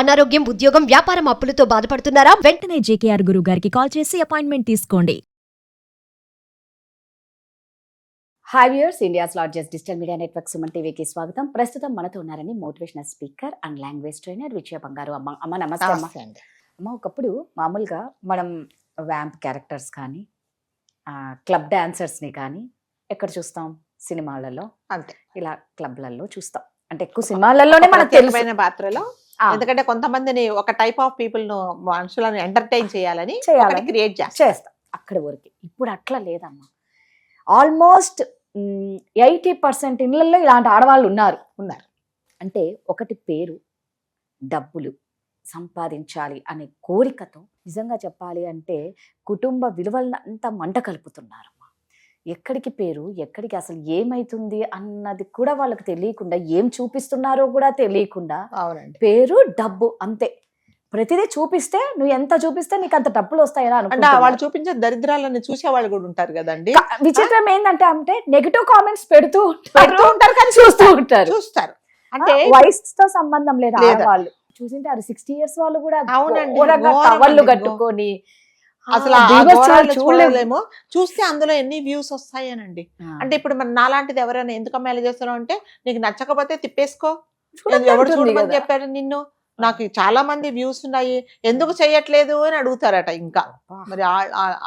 అనారోగ్యం, ఉద్యోగం, వ్యాపారం అప్పులతో బాధపడుతున్నారా? వెంటనే జేకేఆర్ గురువు గారికి కాల్ చేసి అపాయింట్మెంట్ తీసుకోండి. Hi viewers, India's largest digital media network Suman టీవీకి స్వాగతం. ప్రస్తుతం మనతో ఉన్నారని motivational speaker and language trainer Vijaya Bangaru. అమ్మ నమస్తే అమ్మ. అమ్మ, ఒకప్పుడు మామూలుగా మనం వ్యాంప్ క్యారెక్టర్స్ కానీ క్లబ్ డాన్సర్స్ని కానీ ఎక్కడ చూస్తాం? సినిమాలలో, అంతే ఇలా క్లబ్లలో చూస్తాం. అంటే ఎక్కువ సినిమాలలోనే మనకు తెలిసిన పాత్రలో, ఎందుకంటే కొంతమందిని ఒక టైప్ ఆఫ్ పీపుల్ ను మనుషులను ఎంటర్టైన్ చేయాలని క్రియేట్ చేస్తాం అక్కడ వరకు. ఇప్పుడు అట్లా లేదమ్మా. ఆల్మోస్ట్ 80% ఇళ్లలో ఇలాంటి ఆడవాళ్ళు ఉన్నారు. అంటే ఒకటి పేరు, డబ్బులు సంపాదించాలి అనే కోరికతో నిజంగా చెప్పాలి అంటే కుటుంబ విలువలను అంతా మంట కలుపుతున్నారమ్మా. ఎక్కడికి పేరు, ఎక్కడికి అసలు ఏమైతుంది అన్నది కూడా వాళ్ళకి తెలియకుండా, ఏం చూపిస్తున్నారో కూడా తెలియకుండా పేరు, డబ్బు అంతే. ప్రతిదీ చూపిస్తే, నువ్వు ఎంత చూపిస్తే నీకు అంత డబ్బులు వస్తాయని అనుకుంటా. వాళ్ళు చూపించే దరిద్రాలను చూసే వాళ్ళు కూడా ఉంటారు కదండి. విచిత్రం ఏంటంటే అంటే నెగటివ్ కామెంట్స్ పెడుతూ ఉంటారు కానీ చూస్తారు. అంటే వయసుతో సంబంధం లేదు. వాళ్ళు చూసింటారు 60 years వాళ్ళు కూడా టవళ్ళు కట్టుకొని అసలు చూడలేమో. చూస్తే అందులో ఎన్ని వ్యూస్ వస్తాయనండి. అంటే ఇప్పుడు మన నాలాంటిది ఎవరైనా ఎందుకు అమ్మాయిలు చేస్తున్నావు అంటే, నీకు నచ్చకపోతే తిప్పేసుకో, ఎవరు చూడమని చెప్పారు నిన్ను, నాకు చాలా మంది వ్యూస్ ఉన్నాయి, ఎందుకు చెయ్యట్లేదు అని అడుగుతారట. ఇంకా మరి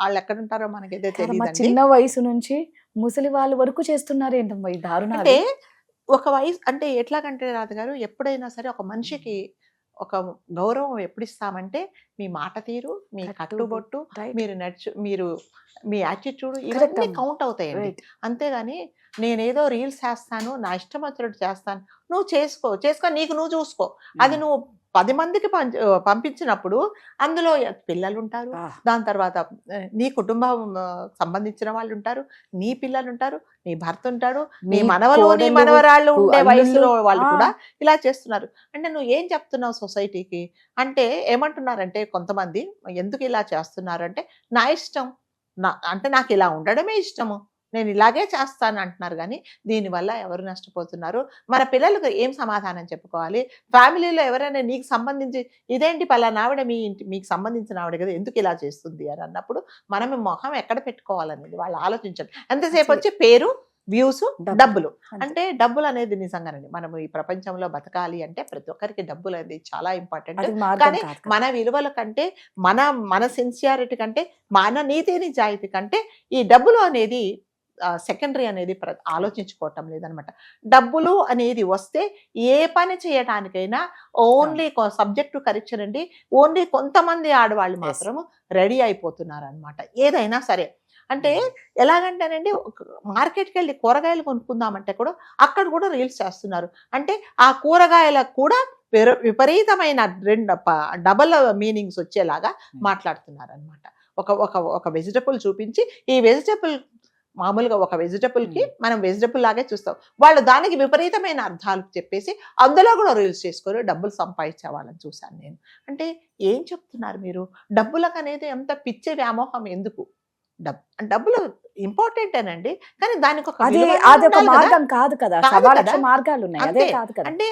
వాళ్ళు ఎక్కడ ఉంటారో మనకైతే తెలియదు. చిన్న వయసు నుంచి ముసలి వాళ్ళ వరకు చేస్తున్నారు ఏంటమ్మా ఈ దారుణం. అంటే ఒక వయసు అంటే ఎట్లాగంటే రాధ గారు, ఎప్పుడైనా సరే ఒక మనిషికి ఒక గౌరవం ఎప్పుడు ఇస్తామంటే, మీ మాట తీరు, మీ కట్టుబొట్టు, మీరు మీ యాటిట్యూడ్, ఇవన్నీ కౌంట్ అవుతాయండి. అంతేగాని నేనేదో రీల్స్ చేస్తాను, నా ఇష్టం వచ్చినట్టు చేస్తాను, నువ్వు చేసుకో, నీకు నువ్వు చూసుకో. అది నువ్వు 10 మందికి పంపించినప్పుడు అందులో పిల్లలు ఉంటారు, దాని తర్వాత నీ కుటుంబం సంబంధించిన వాళ్ళు ఉంటారు, నీ పిల్లలు ఉంటారు, నీ భర్త ఉంటాడు, నీ మనవలు, నీ మనవరాళ్ళు ఉండే వయసులో వాళ్ళు కూడా ఇలా చేస్తున్నారు. అంటే నువ్వు ఏం చెప్తున్నావు సొసైటీకి అంటే? ఏమంటున్నారంటే కొంతమంది, ఎందుకు ఇలా చేస్తున్నారు అంటే, నా ఇష్టం, అంటే నాకు ఇలా ఉండడమే ఇష్టము, నేను ఇలాగే చేస్తాను అంటున్నారు. కానీ దీనివల్ల ఎవరు నష్టపోతున్నారు? మన పిల్లలకు ఏం సమాధానం చెప్పుకోవాలి? ఫ్యామిలీలో ఎవరైనా నీకు సంబంధించి, ఇదేంటి పలానా ఆవిడ మీకు సంబంధించిన ఆవిడ కదా, ఎందుకు ఇలా చేస్తుంది అని అన్నప్పుడు మనం మొహం ఎక్కడ పెట్టుకోవాలనేది వాళ్ళు ఆలోచించండి. ఎంతసేపు వచ్చి పేరు, వ్యూస్, డబ్బులు. అంటే డబ్బులు అనేది నిజంగానండి, మనం ఈ ప్రపంచంలో బతకాలి అంటే ప్రతి ఒక్కరికి డబ్బులు అనేది చాలా ఇంపార్టెంట్. కానీ మన విలువల కంటే, మన సిన్సియారిటీ కంటే, మన నీతి నిజాయితీ కంటే ఈ డబ్బులు అనేది సెకండరీ అనేది ఆలోచించుకోవటం లేదనమాట. డబ్బులు అనేది వస్తే ఏ పని చేయటానికైనా ఓన్లీ సబ్జెక్టు కరెక్షన్ అండి, ఓన్లీ కొంతమంది ఆడవాళ్ళు మాత్రము రెడీ అయిపోతున్నారు అనమాట. ఏదైనా సరే అంటే ఎలాగంటేనండి, మార్కెట్కి వెళ్ళి కూరగాయలు కొనుక్కుందామంటే కూడా అక్కడ కూడా రీల్స్ చేస్తున్నారు. అంటే ఆ కూరగాయలకు కూడా విపరీతమైన డబల్ మీనింగ్స్ వచ్చేలాగా మాట్లాడుతున్నారు అనమాట. ఒక వెజిటబుల్ చూపించి, ఈ వెజిటబుల్ మామూలుగా ఒక వెజిటబుల్కి మనం వెజిటబుల్ లాగే చూస్తాం, వాళ్ళు దానికి విపరీతమైన అర్థాలు చెప్పేసి అందులో కూడా రీల్స్ చేసుకొని డబ్బులు సంపాదించే వాళ్ళని చూశాను నేను. అంటే ఏం చెప్తున్నారు మీరు? డబ్బులకు అనేది ఎంత పిచ్చే వ్యామోహం ఎందుకు? డబ్బులు ఇంపార్టెంటేనండి, కానీ దానికి ఒక మార్గం కాదు కదా, మార్గాలు ఉన్నాయి. అంటే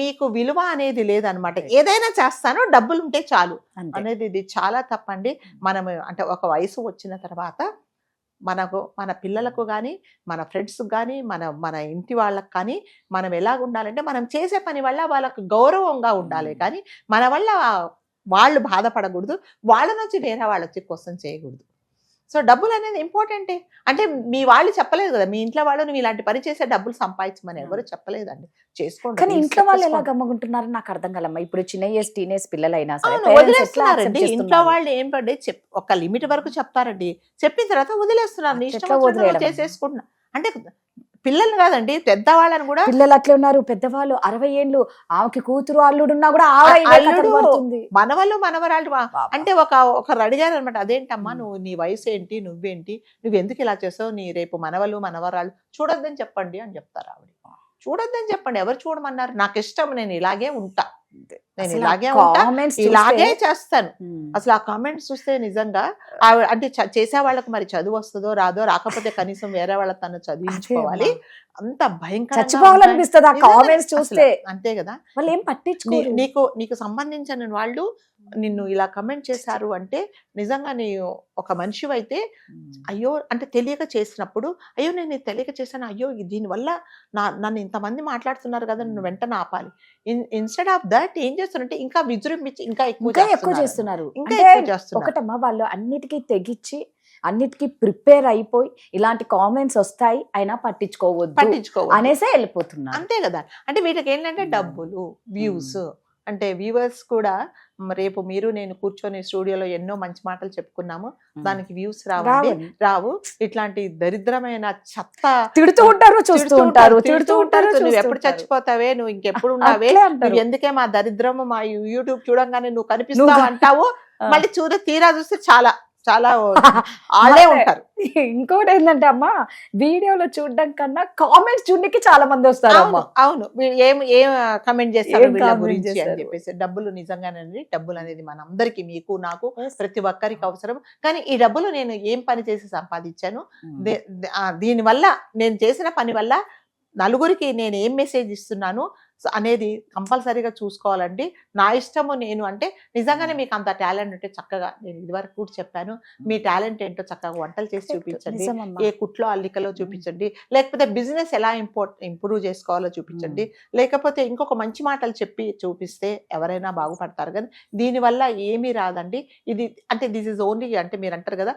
మీకు విలువ అనేది లేదనమాట. ఏదైనా చేస్తానో డబ్బులు ఉంటే చాలు అనేది, ఇది చాలా తప్పండి. మనం అంటే ఒక వయసు వచ్చిన తర్వాత మన పిల్లలకు కానీ, మన ఫ్రెండ్స్కి కానీ, మన ఇంటి వాళ్ళకి కానీ మనం ఎలాగ ఉండాలంటే, మనం చేసే పని వల్ల వాళ్ళకు గౌరవంగా ఉండాలి. కానీ మన వల్ల వాళ్ళు బాధపడకూడదు, వాళ్ళ నుంచి వేరే వాళ్ళు వచ్చి క్వశ్చన్ చేయకూడదు. సో డబ్బులు అనేది ఇంపార్టెంటే. అంటే మీ వాళ్ళు చెప్పలేదు కదా, మీ ఇంట్లో వాళ్ళు నువ్వు ఇలాంటి పని చేసే డబ్బులు సంపాదించమని ఎవరు చెప్పలేదండి. చేసుకోండి. కానీ ఇంట్లో వాళ్ళు ఎలా గమ్మకుంటున్నారు నాకు అర్థం కాలమ్మా. ఇప్పుడు చిన్న ఏజ్ టీనేజ్ పిల్లలైనా సరే వదిలేస్తున్నారండి. ఇంట్లో వాళ్ళు ఏం పడ్డే ఒక లిమిట్ వరకు చెప్తారండి, చెప్పిన తర్వాత వదిలేస్తున్నారు. నీ ఇష్టం చేసేసుకుంటున్నా. అంటే పిల్లలు కాదండి, పెద్దవాళ్ళని కూడా. పిల్లలు అట్లే ఉన్నారు, పెద్దవాళ్ళు 60 ఏళ్ళు, ఆమెకి కూతురు అల్లుడున్నా కూడా మనవళ్ళు మనవరాళ్ళు. అంటే ఒకరు అడిగారు అనమాట, అదేంటమ్మా నువ్వు, నీ వయసు ఏంటి, నువ్వేంటి, నువ్వు ఎందుకు ఇలా చేస్తావు, నీ రేపు మనవలు మనవరాళ్ళు చూడొద్దని చెప్పండి అని చెప్తారు ఆవిడ. చూడొద్దని చెప్పండి, ఎవరు చూడమన్నారు? నాకు ఇష్టం, నేను ఇలాగే ఉంటా. నేను అసలు ఇలాగే ఆ ఉంటా, comments ఇలాగే చూస్తే- చేస్తాను. ఉమ్. అసలు ఆ కామెంట్స్ చూస్తే నిజంగా ఆవిడ అంటే చేసే వాళ్ళకి మరి చదువు వస్తుందో రాదో, రాకపోతే కనీసం వేరే వాళ్ళ తను చదివించుకోవాలి. అంత భయంకరంగా ఉంటాయి. చచ్చిపోవాలనిపిస్తుంది ఆ నిజంగానే కామెంట్స్ అసలు చూస్తే. అంతే కదా. వాళ్ళు ఏం పట్టించుకోరు. నీకు సంబంధించిన వాళ్ళు నిన్ను ఇలా కమెంట్ చేశారు అంటే నిజంగా నీ ఒక మనిషివైతే అయ్యో అంటే తెలియక చేసినప్పుడు, అయ్యో నేను ఇది తెలియక చేశాను, అయ్యో దీనివల్ల నన్ను ఇంతమంది మాట్లాడుతున్నారు కదా, నన్ను వెంటనే ఆపాలి. ఇన్స్టెడ్ ఆఫ్ దట్ ఏం చేస్తున్నారంటే ఇంకా విజృంభించి ఇంకా ఎక్కువ చేస్తున్నారు. ఇంకా అంటే ఎక్కువ చేస్తున్నారు. ఒకటమ్మా, వాళ్ళు అన్నిటికీ తెగించి అన్నిటికీ ప్రిపేర్ అయిపోయి ఇలాంటి కామెంట్స్ వస్తాయి అయినా పట్టించుకోవద్దు అనేసే వెళ్ళిపోతున్నారు. అంతే కదా. అంటే వీటికి ఏంటంటే డబ్బులు, వ్యూస్, అంటే వ్యూవర్స్ కూడా రేపు మీరు నేను కూర్చొని స్టూడియోలో ఎన్నో మంచి మాటలు చెప్పుకున్నాము, దానికి వ్యూస్ రావు. ఇట్లాంటి దరిద్రమైన చెత్త తిడుతూ ఉంటారు, చూస్తూ ఉంటారు, నువ్వు ఎప్పుడు చచ్చిపోతావే, నువ్వు ఇంకెప్పుడు ఉన్నావే, నువ్వు ఎందుకే మా దరిద్రము మా యూట్యూబ్ చూడంగానే నువ్వు కనిపిస్తావు అంటావు. మళ్ళీ తీరా చూస్తే చాలా చాలా వాళ్ళే ఉంటారు. ఇంకోటి ఏంటంటే అమ్మా, వీడియోలో చూడడం కన్నా కామెంట్స్ చూడడానికి చాలా మంది వస్తారు. అవును, ఏం కమెంట్ చేస్తారు వీళ్ళ గురించి అని చెప్పేసి. డబ్బులు నిజంగానండి, డబ్బులు అనేది మన అందరికి, మీకు నాకు ప్రతి ఒక్కరికి అవసరం. కానీ ఈ డబ్బులు నేను ఏం పని చేసి సంపాదించాను, దీనివల్ల నేను చేసిన పని వల్ల నలుగురికి నేను ఏం మెసేజ్ ఇస్తున్నాను అనేది కంపల్సరీగా చూసుకోవాలండి. నా ఇష్టము నేను అంటే నిజంగానే మీకు అంత టాలెంట్ ఉంటే చక్కగా, నేను ఇదివరకు కూడా చెప్పాను, మీ టాలెంట్ ఏంటో చక్కగా వంటలు చేసి చూపించండి, ఏ కుట్లో అల్లికలో చూపించండి, లేకపోతే బిజినెస్ ఎలా ఇంప్రూవ్ చేసుకోవాలో చూపించండి, లేకపోతే ఇంకొక మంచి మాటలు చెప్పి చూపిస్తే ఎవరైనా బాగుపడతారు. కానీ దీనివల్ల ఏమీ రాదండి. ఇది అంటే దిస్ ఇస్ ఓన్లీ, అంటే మీరు అంటారు కదా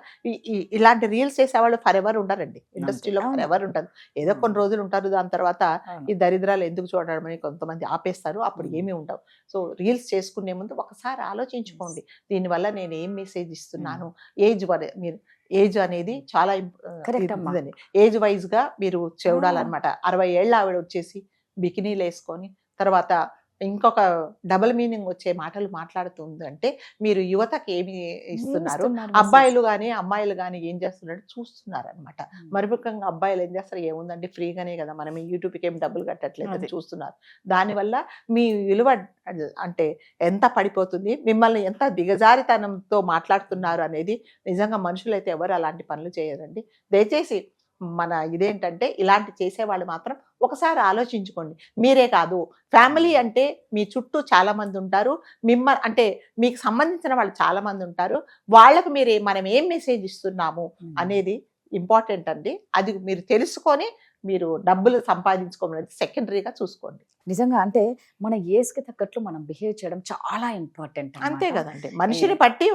ఇలాంటి రీల్స్ చేసేవాళ్ళు ఫర్ ఎవర్ ఉండరండి ఇండస్ట్రీలో, ఫర్ ఎవర్ ఉంటుంది. ఏదో కొన్ని రోజులు ఉంటారు, దాని తర్వాత ఈ దరిద్రాలు ఎందుకు చూడడం అని కొంతమంది ఆపేస్తారు, అప్పుడు ఏమీ ఉండవు. సో రీల్స్ చేసుకునే ముందు ఒకసారి ఆలోచించుకోండి, దీనివల్ల నేను ఏం మెసేజ్ ఇస్తున్నాను. ఏజ్ అనేది చాలా ఏజ్ వైజ్ గా మీరు చూడాలన్నమాట. 60 ఏళ్ళ ఆవిడ వచ్చేసి బికినీలు వేసుకొని తర్వాత ఇంకొక డబుల్ మీనింగ్ వచ్చే మాటలు మాట్లాడుతుంది అంటే మీరు యువతకి ఏమి ఇస్తున్నారు, అబ్బాయిలు కానీ అమ్మాయిలు కానీ ఏం చేస్తున్నారు చూస్తున్నారు అనమాట. మరి ముఖ్యంగా అబ్బాయిలు ఏం చేస్తారు, ఏముందండి ఫ్రీగానే కదా, మనం యూట్యూబ్కి ఏం డబ్బులు కట్టట్లేదు అని చూస్తున్నారు. దానివల్ల మీ విలువ అంటే ఎంత పడిపోతుంది, మిమ్మల్ని ఎంత దిగజారితనంతో మాట్లాడుతున్నారు అనేది నిజంగా మనుషులైతే ఎవరు అలాంటి పనులు చేయరండి. దయచేసి మన ఇదేంటంటే ఇలాంటి చేసేవాళ్ళు మాత్రం ఒకసారి ఆలోచించుకోండి. మీరే కాదు, ఫ్యామిలీ అంటే మీ చుట్టూ చాలా మంది ఉంటారు, అంటే మీకు సంబంధించిన వాళ్ళు చాలా మంది ఉంటారు. వాళ్ళకు మనం ఏం మెసేజ్ ఇస్తున్నాము అనేది ఇంపార్టెంట్ అండి. అది మీరు తెలుసుకొని మీరు డబ్బులు సంపాదించుకోమనేది సెకండరీగా చూసుకోండి. నిజంగా అంటే మన ఏజ్కి తగ్గట్లు మనం బిహేవ్ చేయడం చాలా ఇంపార్టెంట్. అంతే కదండి. మనిషిని బట్టి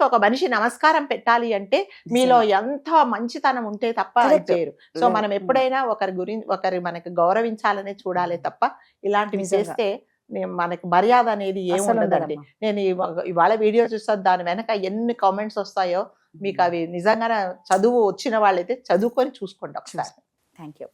ఒక మనిషి నమస్కారం పెట్టాలి అంటే మీలో ఎంత మంచితనం ఉంటే తప్ప చేయరు. సో మనం ఎప్పుడైనా ఒకరి మనకి గౌరవించాలనే చూడాలి తప్ప ఇలాంటివి చేస్తే మనకి మర్యాద అనేది ఏముండదండి. నేను ఇవాళ వీడియో చూస్తాను, దాని వెనక ఎన్ని కామెంట్స్ వస్తాయో మీకు అవి నిజంగానే చదువు వచ్చిన వాళ్ళైతే చదువుకొని చూసుకోండి ఒకసారి. Thank you.